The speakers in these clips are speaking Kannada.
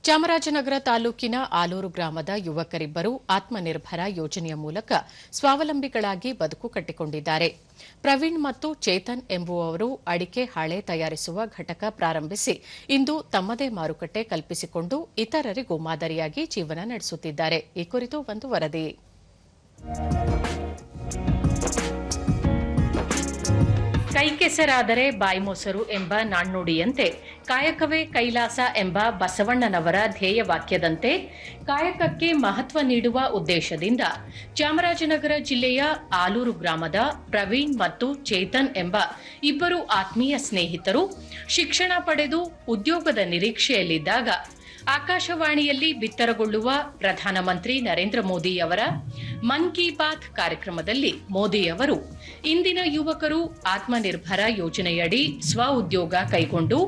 ಚಾಮರಾಜನಗರ ತಾಲೂಕಿನ ಆಲೂರು ಗ್ರಾಮದ ಯುವಕರಿಬ್ಬರು ಆತ್ಮನಿರ್ಭರ ಯೋಜನೆಯ ಮೂಲಕ ಸ್ವಾವಲಂಬಿಗಳಾಗಿ ಬದುಕು ಕಟ್ಟಿಕೊಂಡಿದ್ದಾರೆ. ಪ್ರವೀಣ್ ಮತ್ತು ಚೇತನ್ ಎಂಬುವವರು ಅಡಿಕೆ ಹಾಳೆ ತಯಾರಿಸುವ ಘಟಕ ಪ್ರಾರಂಭಿಸಿ ಇಂದು ತಮ್ಮದೇ ಮಾರುಕಟ್ಟೆ ಕಲ್ಪಿಸಿಕೊಂಡು ಇತರರಿಗೂ ಮಾದರಿಯಾಗಿ ಜೀವನ ನಡೆಸುತ್ತಿದ್ದಾರೆ. ಈ ಕುರಿತು ಒಂದು ವರದಿ. ಕೈ ಕೆಸರಾದರೆ ಬಾಯಿ ಮೊಸರು ಎಂಬ ನಾಣ್ಣುಡಿಯಂತೆ ಕಾಯಕವೇ ಕೈಲಾಸ ಎಂಬ ಬಸವಣ್ಣನವರ ಧ್ಯೇಯವಾಕ್ಯದಂತೆ ಕಾಯಕಕ್ಕೆ ಮಹತ್ವ ನೀಡುವ ಉದ್ದೇಶದಿಂದ ಚಾಮರಾಜನಗರ ಜಿಲ್ಲೆಯ ಆಲೂರು ಗ್ರಾಮದ ಪ್ರವೀಣ್ ಮತ್ತು ಚೇತನ್ ಎಂಬ ಇಬ್ಬರು ಆತ್ಮೀಯ ಸ್ನೇಹಿತರು ಶಿಕ್ಷಣ ಪಡೆದು ಉದ್ಯೋಗದ ನಿರೀಕ್ಷೆಯಲ್ಲಿದ್ದಾಗ ಆಕಾಶವಾಣಿಯಲ್ಲಿ ಬಿತ್ತರಗೊಳ್ಳುವ ಪ್ರಧಾನಮಂತ್ರಿ ನರೇಂದ್ರ ಮೋದಿ ಅವರ ಮನ್ ಕಿ ಬಾತ್ ಕಾರ್ಯಕ್ರಮದಲ್ಲಿ ಮೋದಿ ಅವರು ಇಂದಿನ ಯುವಕರು ಆತ್ಮನಿರ್ಭರ ಯೋಜನೆಯಡಿ ಸ್ವ ಉದ್ಯೋಗ ಕೈಗೊಂಡು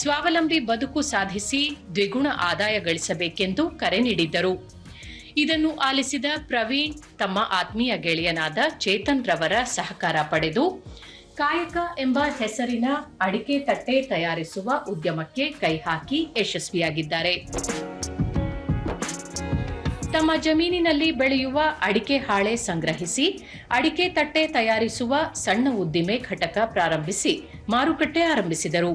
ಸ್ವಾವಲಂಬಿ ಬದುಕು ಸಾಧಿಸಿ ದ್ವಿಗುಣ ಆದಾಯ ಗಳಿಸಬೇಕೆಂದು ಕರೆ ನೀಡಿದ್ದರು. ಇದನ್ನು ಆಲಿಸಿದ ಪ್ರವೀಣ್ ತಮ್ಮ ಆತ್ಮೀಯ ಗೆಳೆಯನಾದ ಚೇತನ್ ರವರ ಸಹಕಾರ ಪಡೆದು ಕಾಯಕ ಎಂಬ ಹೆಸರಿನ ಅಡಿಕೆ ತಟ್ಟೆ ತಯಾರಿಸುವ ಉದ್ಯಮಕ್ಕೆ ಕೈ ಹಾಕಿ ಯಶಸ್ವಿಯಾಗಿದ್ದಾರೆ. ತಮ್ಮ ಜಮೀನಿನಲ್ಲಿ ಬೆಳೆಯುವ ಅಡಿಕೆ ಹಾಳೆ ಸಂಗ್ರಹಿಸಿ ಅಡಿಕೆ ತಟ್ಟೆ ತಯಾರಿಸುವ ಸಣ್ಣ ಉದ್ದಿಮೆ ಘಟಕ ಪ್ರಾರಂಭಿಸಿ ಮಾರುಕಟ್ಟೆ ಆರಂಭಿಸಿದರು.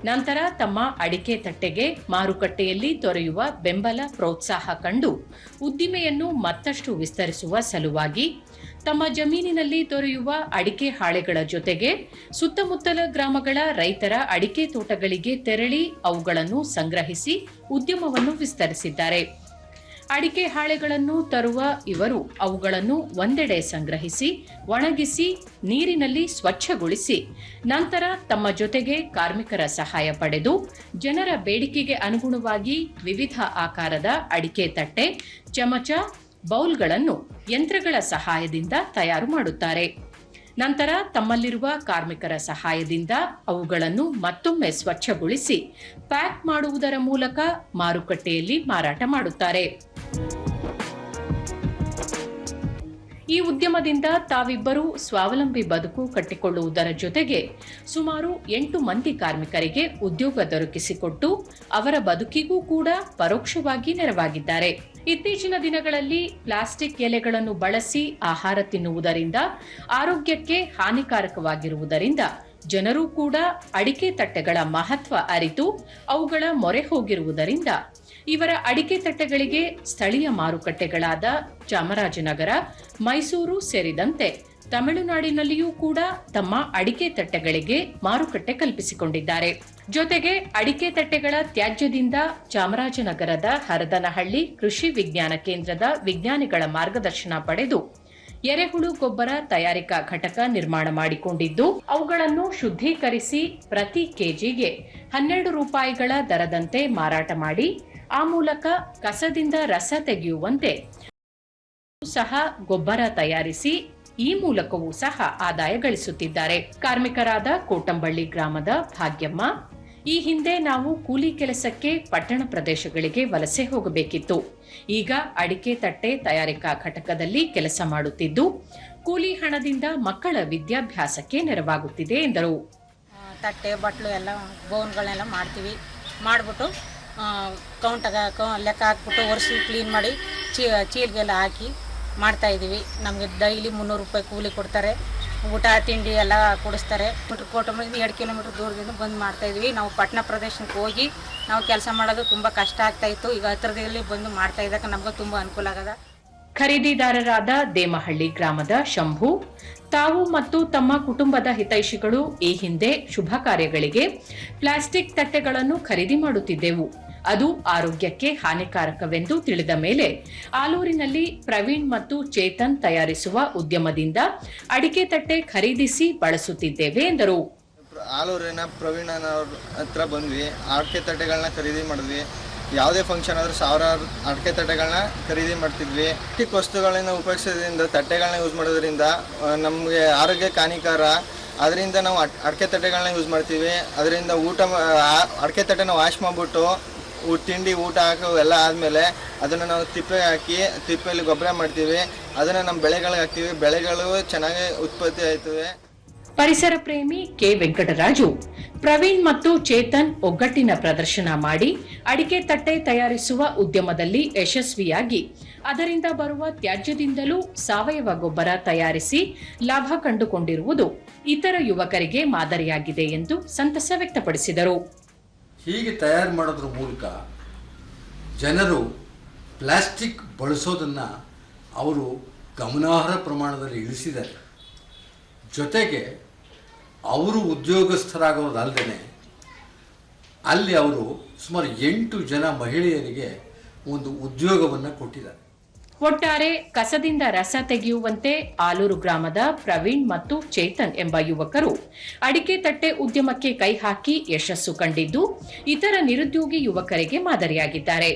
ನಂತರ ತಮ್ಮ ಅಡಿಕೆ ತಟ್ಟೆಗೆ ಮಾರುಕಟ್ಟೆಯಲ್ಲಿ ದೊರೆಯುವ ಬೆಂಬಲ ಪ್ರೋತ್ಸಾಹ ಕಂಡು ಉದ್ದಿಮೆಯನ್ನು ಮತ್ತಷ್ಟು ವಿಸ್ತರಿಸುವ ಸಲುವಾಗಿ ತಮ್ಮ ಜಮೀನಿನಲ್ಲಿ ದೊರೆಯುವ ಅಡಿಕೆ ಹಾಳೆಗಳ ಜೊತೆಗೆ ಸುತ್ತಮುತ್ತಲ ಗ್ರಾಮಗಳ ರೈತರ ಅಡಿಕೆ ತೋಟಗಳಿಗೆ ತೆರಳಿ ಅವುಗಳನ್ನು ಸಂಗ್ರಹಿಸಿ ಉದ್ಯಮವನ್ನು ವಿಸ್ತರಿಸಿದ್ದಾರೆ. ಅಡಿಕೆ ಹಾಳೆಗಳನ್ನು ತರುವ ಇವರು ಅವುಗಳನ್ನು ಒಂದೆಡೆ ಸಂಗ್ರಹಿಸಿ ಒಣಗಿಸಿ ನೀರಿನಲ್ಲಿ ಸ್ವಚ್ಛಗೊಳಿಸಿ ನಂತರ ತಮ್ಮ ಜೊತೆಗೆ ಕಾರ್ಮಿಕರ ಸಹಾಯ ಪಡೆದು ಜನರ ಬೇಡಿಕೆಗೆ ಅನುಗುಣವಾಗಿ ವಿವಿಧ ಆಕಾರದ ಅಡಿಕೆ ತಟ್ಟೆ, ಚಮಚ, ಬೌಲ್ಗಳನ್ನು ಯಂತ್ರಗಳ ಸಹಾಯದಿಂದ ತಯಾರು ಮಾಡುತ್ತಾರೆ. ನಂತರ ತಮ್ಮಲ್ಲಿರುವ ಕಾರ್ಮಿಕರ ಸಹಾಯದಿಂದ ಅವುಗಳನ್ನು ಮತ್ತೊಮ್ಮೆ ಸ್ವಚ್ಛಗೊಳಿಸಿ ಪ್ಯಾಕ್ ಮಾಡುವುದರ ಮೂಲಕ ಮಾರುಕಟ್ಟೆಯಲ್ಲಿ ಮಾರಾಟ ಮಾಡುತ್ತಾರೆ. ಈ ಉದ್ಯಮದಿಂದ ತಾವಿಬ್ಬರು ಸ್ವಾವಲಂಬಿ ಬದುಕು ಕಟ್ಟಿಕೊಳ್ಳುವುದರ ಜೊತೆಗೆ ಸುಮಾರು 8 ಮಂದಿ ಕಾರ್ಮಿಕರಿಗೆ ಉದ್ಯೋಗ ದೊರಕಿಸಿಕೊಟ್ಟು ಅವರ ಬದುಕಿಗೂ ಕೂಡ ಪರೋಕ್ಷವಾಗಿ ನೆರವಾಗಿದ್ದಾರೆ. ಇತ್ತೀಚಿನ ದಿನಗಳಲ್ಲಿ ಪ್ಲಾಸ್ಟಿಕ್ ಎಲೆಗಳನ್ನು ಬಳಸಿ ಆಹಾರ ತಿನ್ನುವುದರಿಂದ ಆರೋಗ್ಯಕ್ಕೆ ಹಾನಿಕಾರಕವಾಗಿರುವುದರಿಂದ ಜನರು ಕೂಡ ಅಡಿಕೆ ತಟ್ಟೆಗಳ ಮಹತ್ವ ಅರಿತು ಅವುಗಳ ಮೊರೆ ಹೋಗಿರುವುದರಿಂದ ಇವರ ಅಡಿಕೆ ತಟ್ಟೆಗಳಿಗೆ ಸ್ಥಳೀಯ ಮಾರುಕಟ್ಟೆಗಳಾದ ಚಾಮರಾಜನಗರ, ಮೈಸೂರು ಸೇರಿದಂತೆ ತಮಿಳುನಾಡಿನಲ್ಲಿಯೂ ಕೂಡ ತಮ್ಮ ಅಡಿಕೆ ತಟ್ಟೆಗಳಿಗೆ ಮಾರುಕಟ್ಟೆ ಕಲ್ಪಿಸಿಕೊಂಡಿದ್ದಾರೆ. ಜೊತೆಗೆ ಅಡಿಕೆ ತಟ್ಟೆಗಳ ತ್ಯಾಜ್ಯದಿಂದ ಚಾಮರಾಜನಗರದ ಹರದನಹಳ್ಳಿ ಕೃಷಿ ವಿಜ್ಞಾನ ಕೇಂದ್ರದ ವಿಜ್ಞಾನಿಗಳ ಮಾರ್ಗದರ್ಶನ ಪಡೆದು ಎರೆಹುಳು ಗೊಬ್ಬರ ತಯಾರಿಕಾ ಘಟಕ ನಿರ್ಮಾಣ ಮಾಡಿಕೊಂಡಿದ್ದು ಅವುಗಳನ್ನು ಶುದ್ಧೀಕರಿಸಿ ಪ್ರತಿ ಕೆಜಿಗೆ 12 ರೂಪಾಯಿಗಳ ದರದಂತೆ ಮಾರಾಟ ಮಾಡಿ ಆ ಮೂಲಕ ಕಸದಿಂದ ರಸ ತೆಗೆಯುವಂತೆ ಸಹ ಗೊಬ್ಬರ ತಯಾರಿಸಿ ಈ ಮೂಲಕವೂ ಸಹ ಆದಾಯ ಗಳಿಸುತ್ತಿದ್ದಾರೆ. ಕಾರ್ಮಿಕರಾದ ಕೋಟಂಬಳ್ಳಿ ಗ್ರಾಮದ ಭಾಗ್ಯಮ್ಮ, ಈ ಹಿಂದೆ ನಾವು ಕೂಲಿ ಕೆಲಸಕ್ಕೆ ಪಟ್ಟಣ ಪ್ರದೇಶಗಳಿಗೆ ವಲಸೆ ಹೋಗಬೇಕಿತ್ತು. ಈಗ ಅಡಿಕೆ ತಟ್ಟೆ ತಯಾರಿಕಾ ಘಟಕದಲ್ಲಿ ಕೆಲಸ ಮಾಡುತ್ತಿದ್ದು ಕೂಲಿ ಹಣದಿಂದ ಮಕ್ಕಳ ವಿದ್ಯಾಭ್ಯಾಸಕ್ಕೆ ನೆರವಾಗುತ್ತಿದೆ ಎಂದರು. ತಟ್ಟೆ, ಬಟ್ಲು ಎಲ್ಲ ಬೌನ್ಗಳನ್ನೆಲ್ಲ ಮಾಡ್ತೀವಿ. ಮಾಡಿಬಿಟ್ಟು ಲೆಕ್ಕ ಹಾಕ್ಬಿಟ್ಟು ವರ್ಷ ಕ್ಲೀನ್ ಮಾಡಿ ಚೀಲ್ಗೆಲ್ಲ ಹಾಕಿ ಮಾಡ್ತಾಯಿದ್ದೀವಿ. ನಮಗೆ ಡೈಲಿ 300 ರೂಪಾಯಿ ಕೂಲಿ ಕೊಡ್ತಾರೆ. ಊಟ ತಿಂಡಿ ಎಲ್ಲ ಕೊಡಿಸ್ತಾರೆ. ಕೋಟಂಬಳ್ಳಿ 2 ಕಿಲೋಮೀಟರ್ ದೂರದಿಂದ ಬಂದು ಮಾಡ್ತಾಯಿದ್ವಿ. ನಾವು ಪಟ್ಟಣ ಪ್ರದೇಶಕ್ಕೆ ಹೋಗಿ ನಾವು ಕೆಲಸ ಮಾಡೋದು ತುಂಬ ಕಷ್ಟ ಆಗ್ತಾಯಿತ್ತು. ಈಗ ಹತ್ತಿರದಲ್ಲಿ ಬಂದು ಮಾಡ್ತಾ ಇದ್ದಕ್ಕೆ ನಮ್ಗೆ ತುಂಬ ಅನುಕೂಲ ಆಗದ. ಖರೀದಿದಾರರಾದ ದೇಮಹಳ್ಳಿ ಗ್ರಾಮದ ಶಂಭು, ತಾವು ಮತ್ತು ತಮ್ಮ ಕುಟುಂಬದ ಹಿತೈಷಿಗಳು ಈ ಹಿಂದೆ ಶುಭ ಕಾರ್ಯಗಳಿಗೆ ಪ್ಲಾಸ್ಟಿಕ್ ತಟ್ಟೆಗಳನ್ನು ಖರೀದಿ ಮಾಡುತ್ತಿದ್ದೆವು. ಅದು ಆರೋಗ್ಯಕ್ಕೆ ಹಾನಿಕಾರಕವೆಂದು ತಿಳಿದ ಮೇಲೆ ಆಲೂರಿನಲ್ಲಿ ಪ್ರವೀಣ್ ಮತ್ತು ಚೇತನ್ ತಯಾರಿಸುವ ಉದ್ಯಮದಿಂದ ಅಡಿಕೆ ತಟ್ಟೆ ಖರೀದಿಸಿ ಬಳಸುತ್ತಿದ್ದೇವೆ ಎಂದರು. ಆಲೂರಿನ ಪ್ರವೀಣ್ ಹತ್ರ ಬಂದ್ವಿ. ಅಡಿಕೆ ತಟ್ಟೆಗಳನ್ನ ಖರೀದಿ ಮಾಡಿದ್ವಿ. ಯಾವುದೇ ಫಂಕ್ಷನ್ ಆದರೂ ಸಾವಿರಾರು ಅಡಿಕೆ ತಟ್ಟೆಗಳನ್ನ ಖರೀದಿ ಮಾಡ್ತಿದ್ವಿ. ಪ್ಲಾಸ್ಟಿಕ್ ವಸ್ತುಗಳನ್ನ ಉಪಯೋಗಿಸೋದ್ರಿಂದ, ತಟ್ಟೆಗಳನ್ನ ಯೂಸ್ ಮಾಡೋದ್ರಿಂದ ನಮಗೆ ಆರೋಗ್ಯಕ್ಕೆ ಹಾನಿಕಾರ. ಅದರಿಂದ ನಾವು ಅಡಿಕೆ ತಟ್ಟೆಗಳನ್ನ ಯೂಸ್ ಮಾಡ್ತೀವಿ. ಅದರಿಂದ ಅಡಿಕೆ ತಟ್ಟೆನ ವಾಶ್ ಮಾಡಿಬಿಟ್ಟು ತಿಂಡಿ ಊಟ ಹಾಕೋ ಎಲ್ಲ ಆದಮೇಲೆ ಅದನ್ನು ನಾವು ತಿಪ್ಪೆ ಹಾಕಿ ತಿಪ್ಪೆಯಲ್ಲಿ ಗೊಬ್ಬರ ಮಾಡ್ತೀವಿ. ಅದನ್ನು ನಮ್ಮ ಬೆಳೆಗಳಿಗೆ ಹಾಕ್ತೀವಿ. ಬೆಳೆಗಳು ಚೆನ್ನಾಗಿ ಉತ್ಪತ್ತಿ ಆಯ್ತವೆ. ಪರಿಸರ ಪ್ರೇಮಿ ಕೆ ವೆಂಕಟರಾಜು ಪ್ರವೀಣ್ ಮತ್ತು ಚೇತನ್ ಒಗ್ಗಟ್ಟಿನ ಪ್ರದರ್ಶನ ಮಾಡಿ ಅಡಿಕೆ ತಟ್ಟೆ ತಯಾರಿಸುವ ಉದ್ಯಮದಲ್ಲಿ ಯಶಸ್ವಿಯಾಗಿ ಅದರಿಂದ ಬರುವ ತ್ಯಾಜ್ಯದಿಂದಲೂ ಸಾವಯವ ಗೊಬ್ಬರ ತಯಾರಿಸಿ ಲಾಭ ಕಂಡುಕೊಂಡಿರುವುದು ಇತರ ಯುವಕರಿಗೆ ಮಾದರಿಯಾಗಿದೆ ಎಂದು ಸಂತಸ ವ್ಯಕ್ತಪಡಿಸಿದರು. ಹೀಗೆ ತಯಾರು ಮಾಡೋದ್ರ ಮೂಲಕ ಜನರು ಪ್ಲಾಸ್ಟಿಕ್ ಬಳಸೋದನ್ನು ಅವರು ಗಮನಾರ್ಹ ಪ್ರಮಾಣದಲ್ಲಿ ಇಳಿಸಿದ್ದಾರೆ. ಜೊತೆಗೆ ಅವರು ಉದ್ಯೋಗಸ್ಥರಾಗೋದಲ್ಲದೆ ಅಲ್ಲಿ ಅವರು ಸುಮಾರು 8 ಜನ ಮಹಿಳೆಯರಿಗೆ ಒಂದು ಉದ್ಯೋಗವನ್ನು ಕೊಟ್ಟಿದ್ದಾರೆ. ಒಟ್ಟಾರೆ ಕಸದಿಂದ ರಸ ತೆಗೆಯುವಂತೆ ಆಲೂರು ಗ್ರಾಮದ ಪ್ರವೀಣ್ ಮತ್ತು ಚೇತನ್ ಎಂಬ ಯುವಕರು ಅಡಿಕೆ ತಟ್ಟೆ ಉದ್ಯಮಕ್ಕೆ ಕೈ ಹಾಕಿ ಯಶಸ್ಸು ಕಂಡಿದ್ದು ಇತರ ನಿರುದ್ಯೋಗಿ ಯುವಕರಿಗೆ ಮಾದರಿಯಾಗಿದ್ದಾರೆ.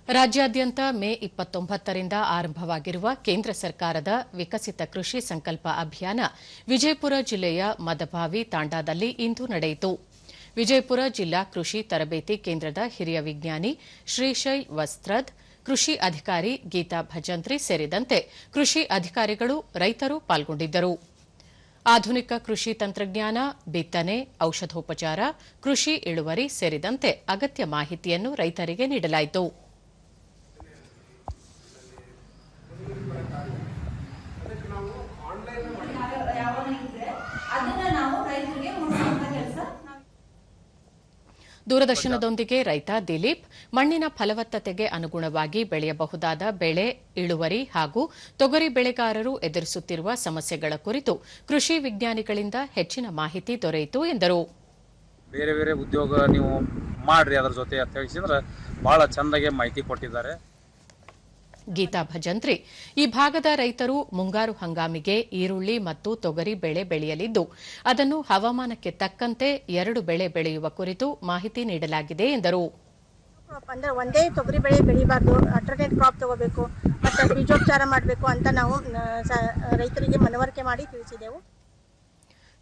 ರಾಜ್ಯಾದ್ಯಂತ ಮೇ 29ರಿಂದ ಆರಂಭವಾಗಿರುವ ಕೇಂದ್ರ ಸರ್ಕಾರದ ವಿಕಸಿತ ಕೃಷಿ ಸಂಕಲ್ಪ ಅಭಿಯಾನ ವಿಜಯಪುರ ಜಿಲ್ಲೆಯ ಮದಭಾವಿ ತಾಂಡಾದಲ್ಲಿ ಇಂದು ನಡೆಯಿತು. ವಿಜಯಪುರ ಜಿಲ್ಲಾ ಕೃಷಿ ತರಬೇತಿ ಕೇಂದ್ರದ ಹಿರಿಯ ವಿಜ್ಞಾನಿ ಶ್ರೀಶೈಲ್ ವಸ್ತ್ರದ್, ಕೃಷಿ ಅಧಿಕಾರಿ ಗೀತಾ ಭಜಂತ್ರಿ ಸೇರಿದಂತೆ ಕೃಷಿ ಅಧಿಕಾರಿಗಳು, ರೈತರು ಪಾಲ್ಗೊಂಡಿದ್ದರು. ಆಧುನಿಕ ಕೃಷಿ ತಂತ್ರಜ್ಞಾನ, ಬಿತ್ತನೆ, ಔಷಧೋಪಚಾರ, ಕೃಷಿ ಇಳುವರಿ ಸೇರಿದಂತೆ ಅಗತ್ಯ ಮಾಹಿತಿಯನ್ನು ರೈತರಿಗೆ ನೀಡಲಾಯಿತು. ದೂರದರ್ಶನದೊಂದಿಗೆ ರೈತ ದಿಲೀಪ್ ಮಣ್ಣಿನ ಫಲವತ್ತತೆಗೆ ಅನುಗುಣವಾಗಿ ಬೆಳೆಯಬಹುದಾದ ಬೆಳೆ ಇಳುವರಿ ಹಾಗೂ ತೊಗರಿ ಬೆಳೆಗಾರರು ಎದುರಿಸುತ್ತಿರುವ ಸಮಸ್ಯೆಗಳ ಕುರಿತು ಕೃಷಿ ವಿಜ್ಞಾನಿಗಳಿಂದ ಹೆಚ್ಚಿನ ಮಾಹಿತಿ ದೊರೆಯಿತು ಎಂದರು. ಬೇರೆ ಬೇರೆ ಉದ್ಯೋಗ ನೀವು ಮಾಡ್ರಿ ಅದರ ಜೊತೆ ಅಂತ ಹೇಳಿದ್ರೆ ಬಹಳ ಚಂದಾಗೆ ಮಾಹಿತಿ ಕೊಟ್ಟಿದ್ದಾರೆ. ಗೀತಾ ಭಜಂತ್ರಿ ಈ ಭಾಗದ ರೈತರು ಮುಂಗಾರು ಹಂಗಾಮಿಗೆ ಈರುಳ್ಳಿ ಮತ್ತು ತೊಗರಿ ಬೆಳೆ ಬೆಳೆಯಲಿದ್ದು ಅದನ್ನು ಹವಾಮಾನಕ್ಕೆ ತಕ್ಕಂತೆ 2 ಬೆಳೆ ಬೆಳೆಯುವ ಕುರಿತು ಮಾಹಿತಿ ನೀಡಲಾಗಿದೆ ಎಂದರು. ಅಂದ್ರೆ ಒಂದೇ ತೊಗರಿ ಬೆಳೆ ಬೆಳಿಬಾರ್ದು, ಅಲ್ಟರ್ನೇಟ್ ಕ್ರಾಪ್ ತಗೋಬೇಕು ಮತ್ತು ಬೀಜೋಪಚಾರ ಮಾಡಬೇಕು ಅಂತ ನಾವು ರೈತರಿಗೆ ಮನವರಿಕೆ ಮಾಡಿ ತಿಳಿಸಿದೆವು.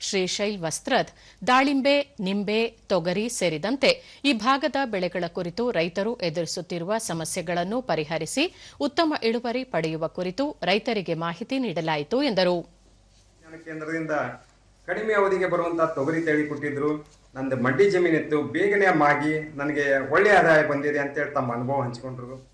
ಶ್ರೀಶೈಲ್ ವಸ್ತ್ರದ್ ದಾಳಿಂಬೆ, ನಿಂಬೆ, ತೊಗರಿ ಸೇರಿದಂತೆ ಈ ಭಾಗದ ಬೆಳೆಗಳ ಕುರಿತು ರೈತರು ಎದುರಿಸುತ್ತಿರುವ ಸಮಸ್ಯೆಗಳನ್ನು ಪರಿಹರಿಸಿ ಉತ್ತಮ ಇಳುವರಿ ಪಡೆಯುವ ಕುರಿತು ರೈತರಿಗೆ ಮಾಹಿತಿ ನೀಡಲಾಯಿತು ಎಂದರು. ಕೇಂದ್ರದಿಂದ ಕಡಿಮೆ ಅವಧಿಗೆ ಬರುವಂತಹ ತೊಗರಿ ತಳಿ ಕೊಟ್ಟಿದ್ರು. ನಂದು ಮಡ್ಡಿ ಜಮೀನಿತ್ತು, ಬೇಗನೆ ಮಾಗಿ ನನಗೆ ಒಳ್ಳೆಯ ಆದಾಯ ಬಂದಿದೆ ಅಂತೇಳಿ ತಮ್ಮ ಅನುಭವ ಹಂಚಿಕೊಂಡ್ರು.